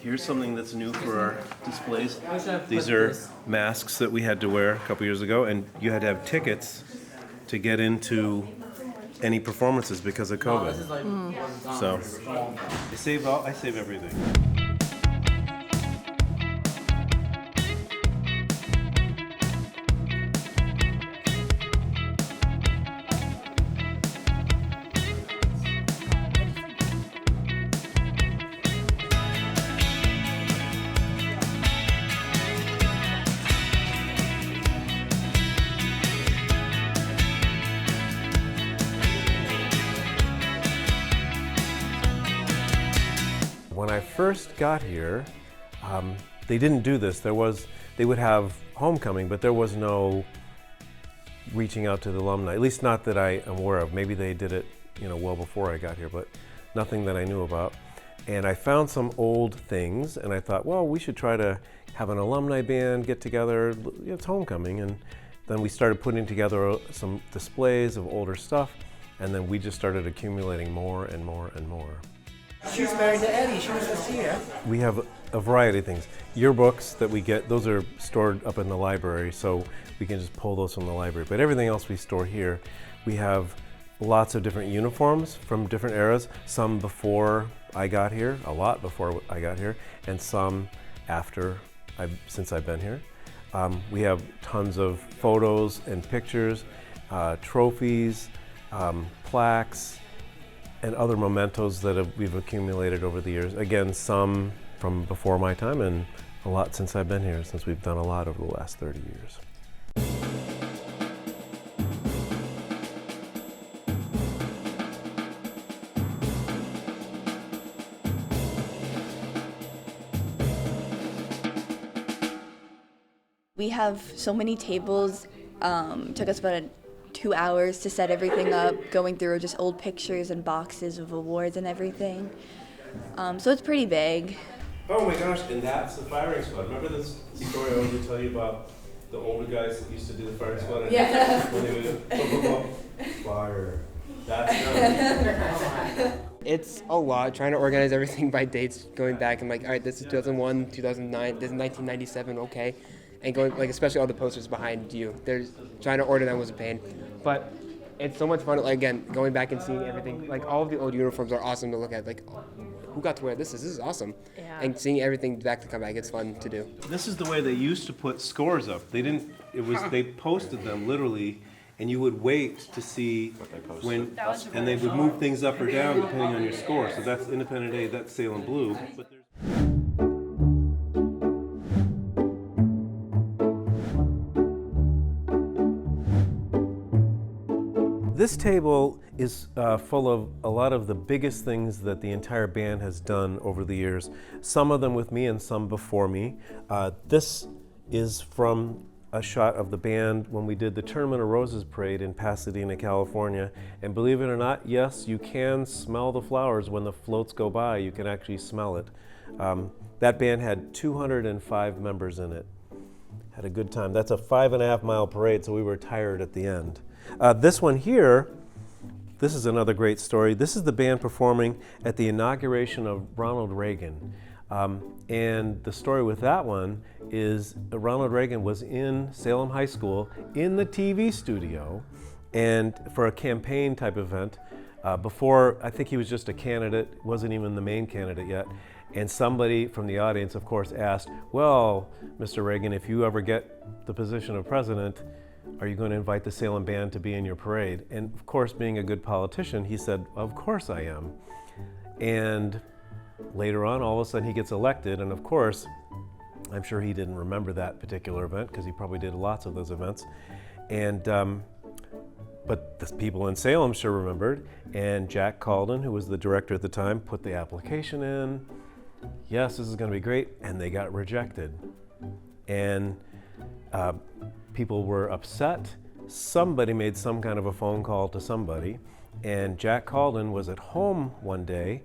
Here's something that's new for our displays. These are masks that we had to wear a couple years ago, and you had to have tickets to get into any performances because of COVID. So I save everything. When I first got here, they didn't do this. They would have homecoming, but there was no reaching out to the alumni, at least not that I am aware of. Maybe they did it, well before I got here, but nothing that I knew about. And I found some old things, and I thought, well, we should try to have an alumni band get together. It's homecoming, and then we started putting together some displays of older stuff, and then we just started accumulating more and more and more. She's married to Eddie. She was just here. We have a variety of things. Yearbooks that we get, those are stored up in the library, so we can just pull those from the library. But everything else we store here. We have lots of different uniforms from different eras, some before I got here, a lot before I got here, and some since I've been here. We have tons of photos and pictures, trophies, plaques, and other mementos that we've accumulated over the years. Again, some from before my time and a lot since I've been here, since we've done a lot over the last 30 years. We have so many tables. Took us about 2 hours to set everything up, going through just old pictures and boxes of awards and everything. So it's pretty big. Oh my gosh, and that's the firing squad. Remember this story I wanted to tell you about the older guys that used to do the firing squad? Yeah. When they would fire. That's them. It's a lot, trying to organize everything by dates, going back and all right, this is 2001, 2009, this is 1997, okay. And going, especially all the posters behind you. Trying to order them was a pain. But it's so much fun, again, going back and seeing everything. All of the old uniforms are awesome to look at. Who got to wear this? This is awesome. Yeah. And seeing everything back to come back, it's fun to do. This is the way they used to put scores up. They posted them literally, and you would wait to see when, and they would move things up or down depending on your score. So that's Independent Day, that's Salem Blue. But this table is full of a lot of the biggest things that the entire band has done over the years, some of them with me and some before me. This is from a shot of the band when we did the Tournament of Roses parade in Pasadena, California. And believe it or not, yes, you can smell the flowers when the floats go by. You can actually smell it. That band had 205 members in it. Had a good time. That's a 5.5 mile parade, so we were tired at the end. This one here, this is another great story. This is the band performing at the inauguration of Ronald Reagan. And the story with that one is Ronald Reagan was in Salem High School in the TV studio and for a campaign type event. Before, I think he was just a candidate, wasn't even the main candidate yet. And somebody from the audience, of course, asked, well, Mr. Reagan, if you ever get the position of president, are you going to invite the Salem band to be in your parade? And of course, being a good politician, he said, of course I am. And later on, all of a sudden he gets elected, and of course, I'm sure he didn't remember that particular event because he probably did lots of those events. And but the people in Salem sure remembered, and Jack Calden, who was the director at the time, put the application in. Yes, this is going to be great, and they got rejected. And people were upset. Somebody made some kind of a phone call to somebody, and Jack Calden was at home one day,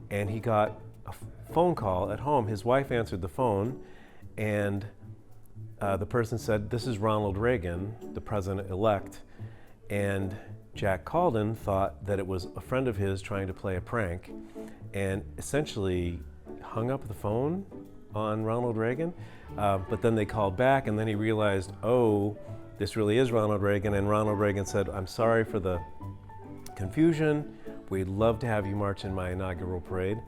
and he got a phone call at home. His wife answered the phone, and the person said, this is Ronald Reagan, the president-elect. And Jack Calden thought that it was a friend of his trying to play a prank and essentially hung up the phone on Ronald Reagan, but then they called back, and then he realized, oh, this really is Ronald Reagan, and Ronald Reagan said, I'm sorry for the confusion. We'd love to have you march in my inaugural parade,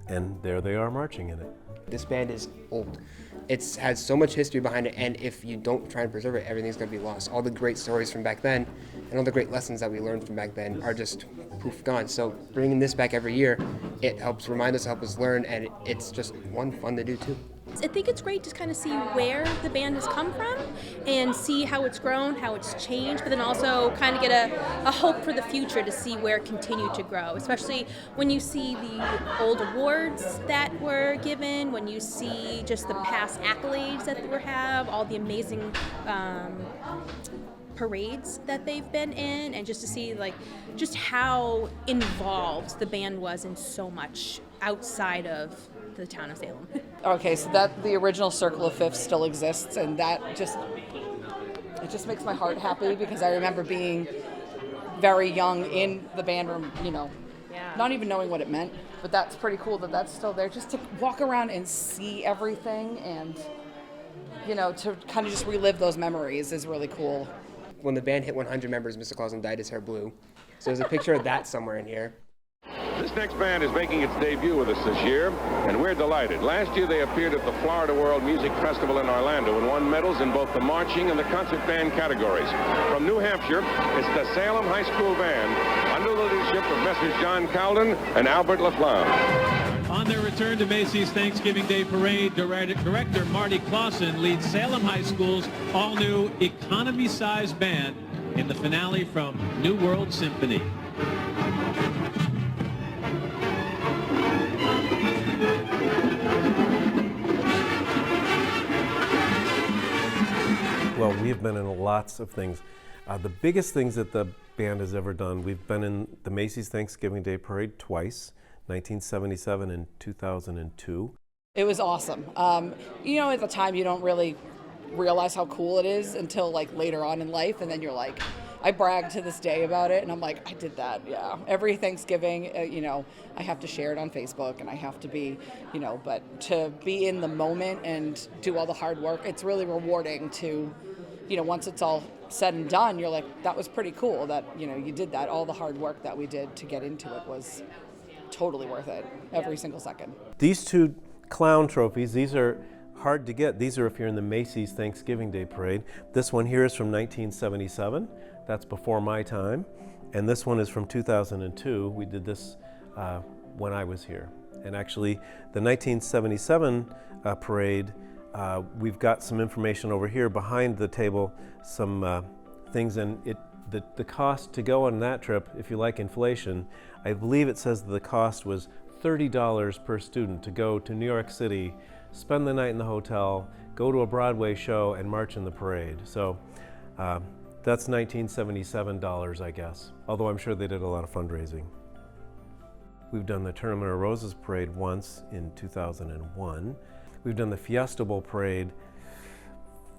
and there they are marching in it. This band is old. It has so much history behind it, and if you don't try and preserve it, everything's going to be lost. All the great stories from back then and all the great lessons that we learned from back then are just poof gone. So bringing this back every year, it helps remind us, help us learn, and it's just fun to do too. I think it's great to kind of see where the band has come from and see how it's grown, how it's changed, but then also kind of get a hope for the future to see where it continued to grow, especially when you see the old awards that were given, when you see just the past accolades that they have, all the amazing parades that they've been in, and just to see like just how involved the band was in so much outside of the town of Salem. Okay, so that the original Circle of Fifths still exists, and that just makes my heart happy because I remember being very young in the band room, not even knowing what it meant, but that's pretty cool that that's still there, just to walk around and see everything and, to kind of just relive those memories is really cool. When the band hit 100 members, Mr. Claussen dyed his hair blue. So there's a picture of that somewhere in here. This next band is making its debut with us this year, and we're delighted. Last year they appeared at the Florida World Music Festival in Orlando and won medals in both the marching and the concert band categories. From New Hampshire, it's the Salem High School Band, under the leadership of Messrs. John Calden and Albert LaFlamme. On their return to Macy's Thanksgiving Day Parade, Director Marty Claussen leads Salem High School's all-new economy-sized band in the finale from New World Symphony. Well, we have been in lots of things. The biggest things that the band has ever done, we've been in the Macy's Thanksgiving Day Parade twice, 1977 and 2002. It was awesome. At the time you don't really realize how cool it is until like later on in life, and then you're like, I brag to this day about it, and I'm like, I did that, yeah. Every Thanksgiving, I have to share it on Facebook, and I have to be, but to be in the moment and do all the hard work, it's really rewarding to, once it's all said and done, you're like, that was pretty cool that, you did that. All the hard work that we did to get into it was totally worth it, every single second. These two clown trophies, these are hard to get. These are if you're in the Macy's Thanksgiving Day Parade. This one here is from 1977. That's before my time. And this one is from 2002. We did this when I was here. And actually, the 1977 parade, we've got some information over here behind the table, some things, and the cost to go on that trip, if you like inflation, I believe it says that the cost was $30 per student to go to New York City, spend the night in the hotel, go to a Broadway show, and march in the parade. So that's 1977 dollars, I guess, although I'm sure they did a lot of fundraising. We've done the Tournament of Roses parade once in 2001. We've done the Fiesta Bowl parade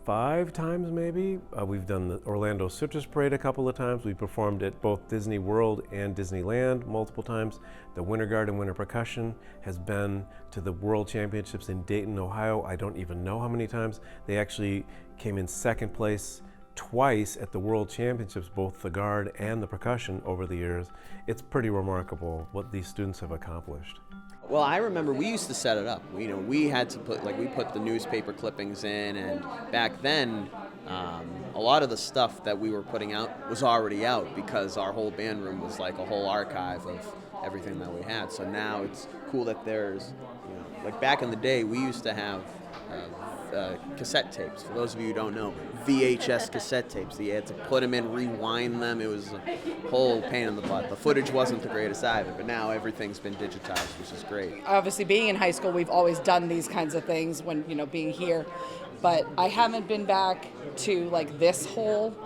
5 times maybe. We've done the Orlando Citrus Parade a couple of times. We performed at both Disney World and Disneyland multiple times. The Winter Guard and Winter Percussion has been to the World Championships in Dayton, Ohio. I don't even know how many times. They actually came in second place twice at the World Championships, both the Guard and the Percussion over the years. It's pretty remarkable what these students have accomplished. Well, I remember we used to set it up. We had to put the newspaper clippings in, and back then, a lot of the stuff that we were putting out was already out because our whole band room was like a whole archive of everything that we had. So now it's cool that there's, like back in the day, we used to have cassette tapes. For those of you who don't know, VHS cassette tapes. You had to put them in, rewind them. It was a whole pain in the butt. The footage wasn't the greatest either, but now everything's been digitized, which is great. Obviously, being in high school, we've always done these kinds of things when, being here, but I haven't been back to like this whole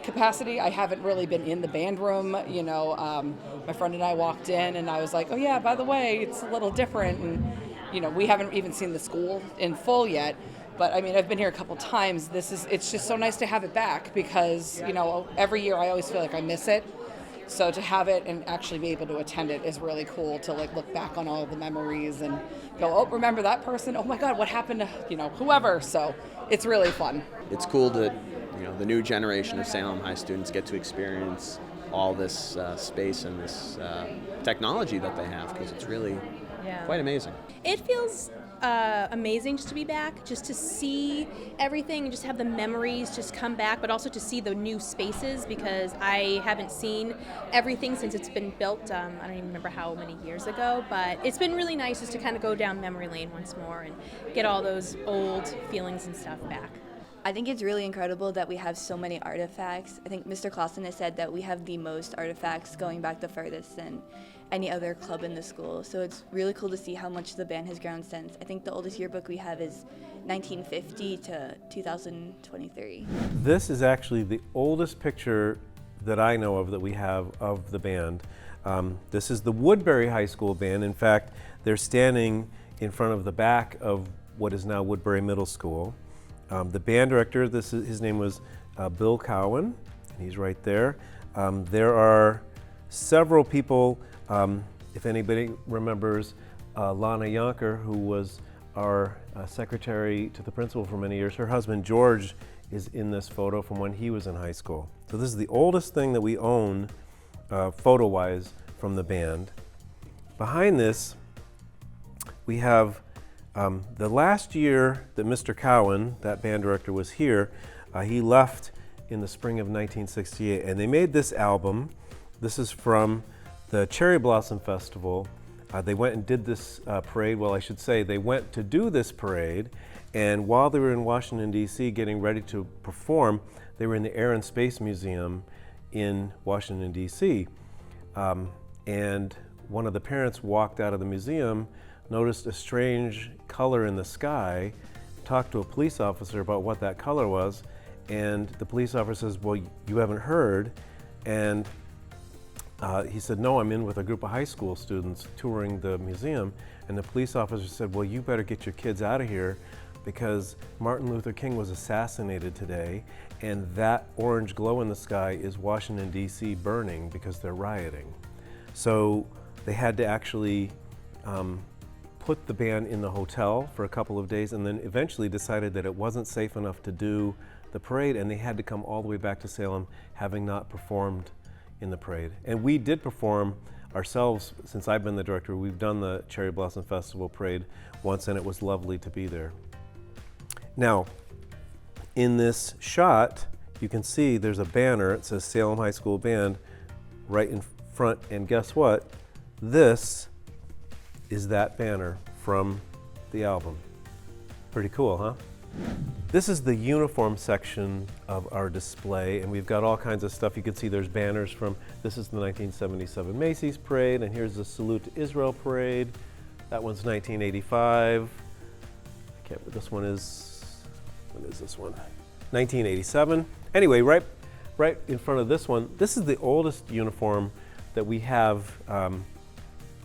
capacity. I haven't really been in the band room. My friend and I walked in and I was like, oh yeah, by the way, it's a little different. And, we haven't even seen the school in full yet. But I mean, I've been here a couple times. It's just so nice to have it back because, every year I always feel like I miss it. So to have it and actually be able to attend it is really cool to like look back on all of the memories and go, oh, remember that person? Oh my God, what happened to, whoever? So it's really fun. It's cool that, the new generation of Salem High students get to experience all this space and this technology that they have, because it's really quite amazing. It feels amazing just to be back, just to see everything and just have the memories just come back, but also to see the new spaces, because I haven't seen everything since it's been built. I don't even remember how many years ago, but it's been really nice just to kind of go down memory lane once more and get all those old feelings and stuff back. I think it's really incredible that we have so many artifacts. I think Mr. Claussen has said that we have the most artifacts going back the furthest than any other club in the school. So it's really cool to see how much the band has grown since. I think the oldest yearbook we have is 1950 to 2023. This is actually the oldest picture that I know of that we have of the band. This is the Woodbury High School band. In fact, they're standing in front of the back of what is now Woodbury Middle School. The band director, his name was Bill Cowan, and he's right there. There are several people, if anybody remembers Lana Yonker, who was our secretary to the principal for many years. Her husband George is in this photo from when he was in high school. So this is the oldest thing that we own photo-wise from the band. Behind this, we have the last year that Mr. Cowan, that band director, was here, he left in the spring of 1968, and they made this album. This is from the Cherry Blossom Festival. They went and did this parade. Well, I should say they went to do this parade, and while they were in Washington, D.C. getting ready to perform, they were in the Air and Space Museum in Washington, D.C. And one of the parents walked out of the museum, noticed a strange color in the sky, talked to a police officer about what that color was, and the police officer says, well, you haven't heard? And he said, no, I'm in with a group of high school students touring the museum. And the police officer said, well, you better get your kids out of here, because Martin Luther King was assassinated today, and that orange glow in the sky is Washington, D.C. burning because they're rioting. So they had to actually put the band in the hotel for a couple of days, and then eventually decided that it wasn't safe enough to do the parade, and they had to come all the way back to Salem, having not performed in the parade. And we did perform ourselves. Since I've been the director, we've done the Cherry Blossom Festival parade once, and it was lovely to be there. Now, in this shot, you can see there's a banner. It says Salem High School Band right in front, and guess what? This is that banner from the album. Pretty cool, huh? This is the uniform section of our display, and we've got all kinds of stuff. You can see there's banners from, this is the 1977 Macy's Parade, and here's the Salute to Israel Parade. That one's 1985. I can't, this one is, what is this one? 1987. Anyway, right in front of this one, this is the oldest uniform that we have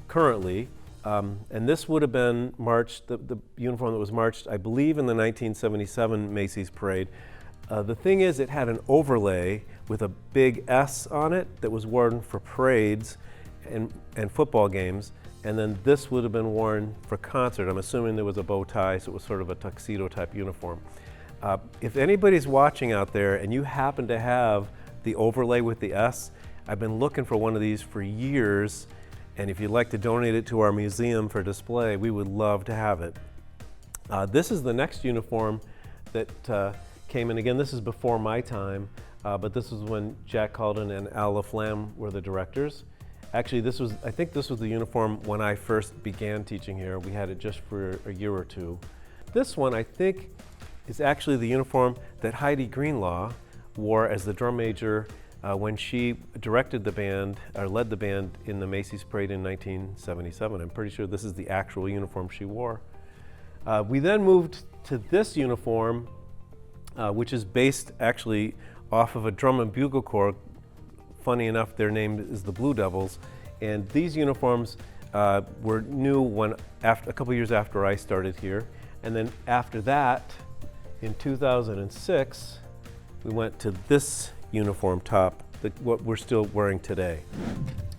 currently. And this would have been marched, the uniform that was marched, I believe, in the 1977 Macy's Parade. The thing is, it had an overlay with a big S on it that was worn for parades and football games. And then this would have been worn for concert. I'm assuming there was a bow tie, so it was sort of a tuxedo type uniform. If anybody's watching out there and you happen to have the overlay with the S, I've been looking for one of these for years. And if you'd like to donate it to our museum for display, we would love to have it. This is the next uniform that came in. Again, this is before my time, but this was when Jack Calden and Al LaFlamme were the directors. Actually, I think this was the uniform when I first began teaching here. We had it just for a year or two. This one, I think, is actually the uniform that Heidi Greenlaw wore as the drum major when she directed the band, or led the band in the Macy's Parade in 1977. I'm pretty sure this is the actual uniform she wore. We then moved to this uniform, which is based actually off of a drum and bugle corps. Funny enough, their name is the Blue Devils. And these uniforms were new a couple years after I started here. And then after that, in 2006, we went to this uniform top, what we're still wearing today.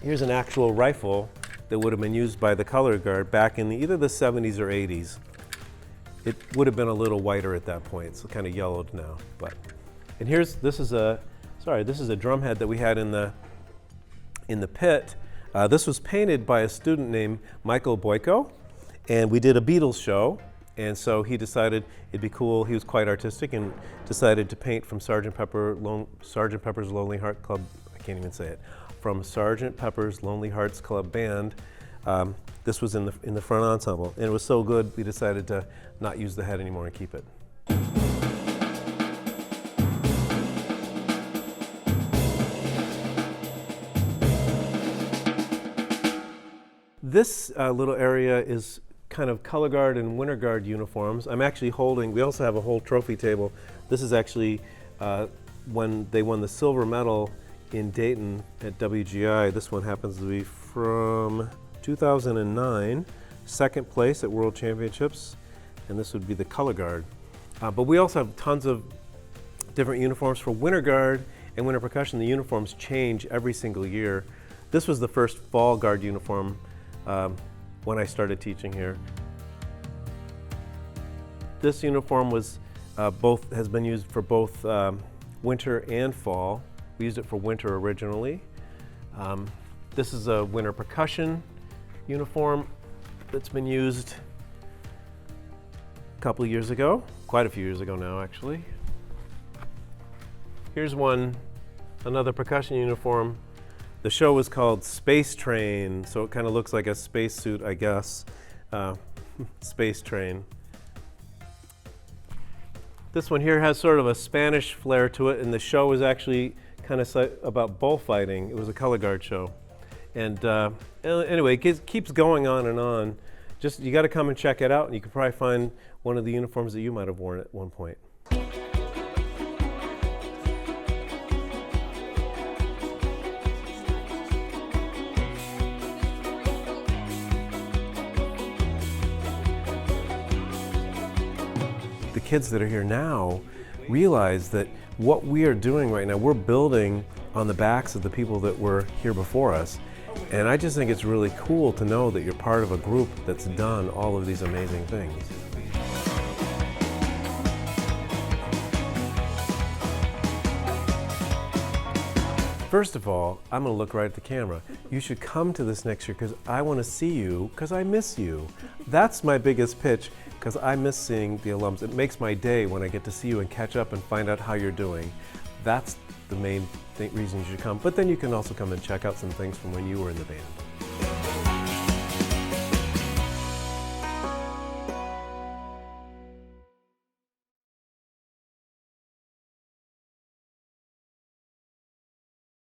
Here's an actual rifle that would have been used by the color guard back in either the 70s or 80s. It would have been a little whiter at that point, so kind of yellowed now. And this is a drum head that we had in the pit. This was painted by a student named Michael Boyko, and we did a Beatles show, and so he decided it'd be cool. He was quite artistic and decided to paint from Sgt. Pepper's Lonely Heart Club. I can't even say it. From Sgt. Pepper's Lonely Hearts Club Band. This was in the front ensemble, and it was so good we decided to not use the head anymore and keep it. This little area is kind of color guard and winter guard uniforms. I'm actually holding, we also have a whole trophy table. This is actually when they won the silver medal in Dayton at WGI. This one happens to be from 2009, second place at World Championships, and this would be the color guard. But we also have tons of different uniforms for winter guard and winter percussion. The uniforms change every single year. This was the first fall guard uniform when I started teaching here. This uniform was has been used for both winter and fall. We used it for winter originally. This is a winter percussion uniform that's been used a couple of years ago, quite a few years ago now actually. Here's another percussion uniform. The show was called Space Train, so it kind of looks like a spacesuit, I guess. Space Train. This one here has sort of a Spanish flair to it, and the show was actually kind of about bullfighting. It was a color guard show. And anyway, it keeps going on and on. Just, you got to come and check it out, and you can probably find one of the uniforms that you might have worn at one point. The kids that are here now realize that what we are doing right now, we're building on the backs of the people that were here before us. And I just think it's really cool to know that you're part of a group that's done all of these amazing things. First of all, I'm going to look right at the camera. You should come to this next year because I want to see you because I miss you. That's my biggest pitch, because I miss seeing the alums. It makes my day when I get to see you and catch up and find out how you're doing. That's the main reason you should come. But then you can also come and check out some things from when you were in the band.